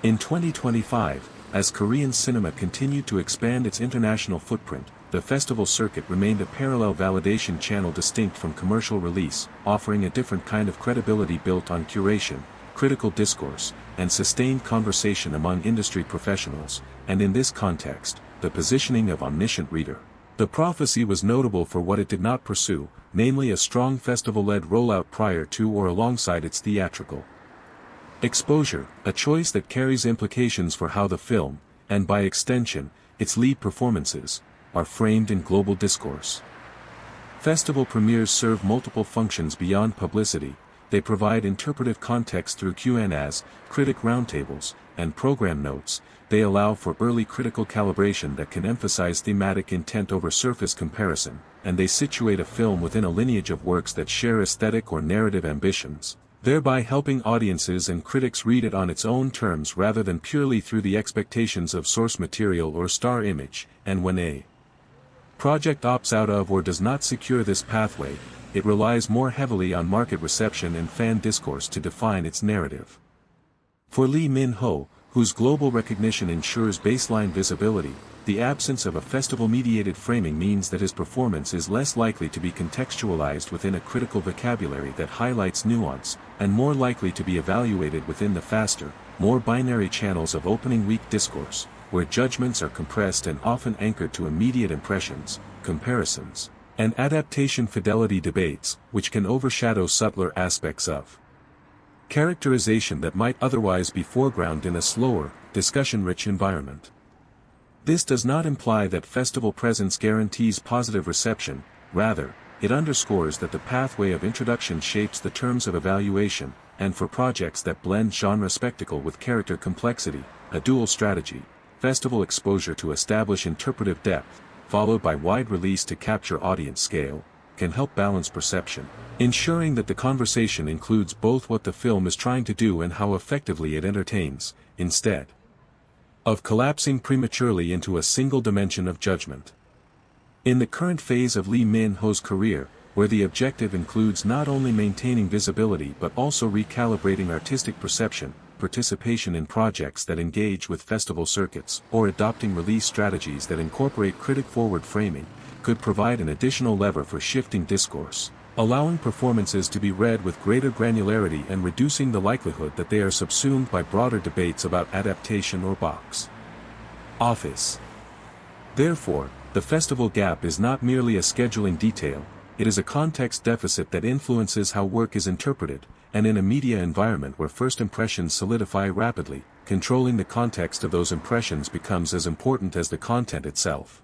In 2025, as Korean cinema continued to expand its international footprint, the festival circuit remained a parallel validation channel distinct from commercial release, offering a different kind of credibility built on curation, critical discourse, and sustained conversation among industry professionals, and in this context, the positioning of omniscient reader. The prophecy was notable for what it did not pursue, namely a strong festival-led rollout prior to or alongside its theatrical exposure, a choice that carries implications for how the film, and by extension, its lead performances, are framed in global discourse. Festival premieres serve multiple functions beyond publicity. They provide interpretive context through Q&As, critic roundtables, and program notes. They allow for early critical calibration that can emphasize thematic intent over surface comparison, and they situate a film within a lineage of works that share aesthetic or narrative ambitions, thereby helping audiences and critics read it on its own terms rather than purely through the expectations of source material or star image. And when a project opts out of or does not secure this pathway, it relies more heavily on market reception and fan discourse to define its narrative. For Lee Min-ho, whose global recognition ensures baseline visibility, the absence of a festival-mediated framing means that his performance is less likely to be contextualized within a critical vocabulary that highlights nuance, and more likely to be evaluated within the faster, more binary channels of opening week discourse, where judgments are compressed and often anchored to immediate impressions, comparisons, and adaptation fidelity debates, which can overshadow subtler aspects of characterization that might otherwise be foregrounded in a slower, discussion-rich environment. This does not imply that festival presence guarantees positive reception, rather, it underscores that the pathway of introduction shapes the terms of evaluation, and for projects that blend genre spectacle with character complexity, a dual strategy, festival exposure to establish interpretive depth, followed by wide release to capture audience scale, can help balance perception, ensuring that the conversation includes both what the film is trying to do and how effectively it entertains, instead of collapsing prematurely into a single dimension of judgment. In the current phase of Lee Min-ho's career, where the objective includes not only maintaining visibility but also recalibrating artistic perception, participation in projects that engage with festival circuits, or adopting release strategies that incorporate critic-forward framing, could provide an additional lever for shifting discourse, allowing performances to be read with greater granularity and reducing the likelihood that they are subsumed by broader debates about adaptation or box office. Therefore, the festival gap is not merely a scheduling detail, it is a context deficit that influences how work is interpreted, and in a media environment where first impressions solidify rapidly, controlling the context of those impressions becomes as important as the content itself.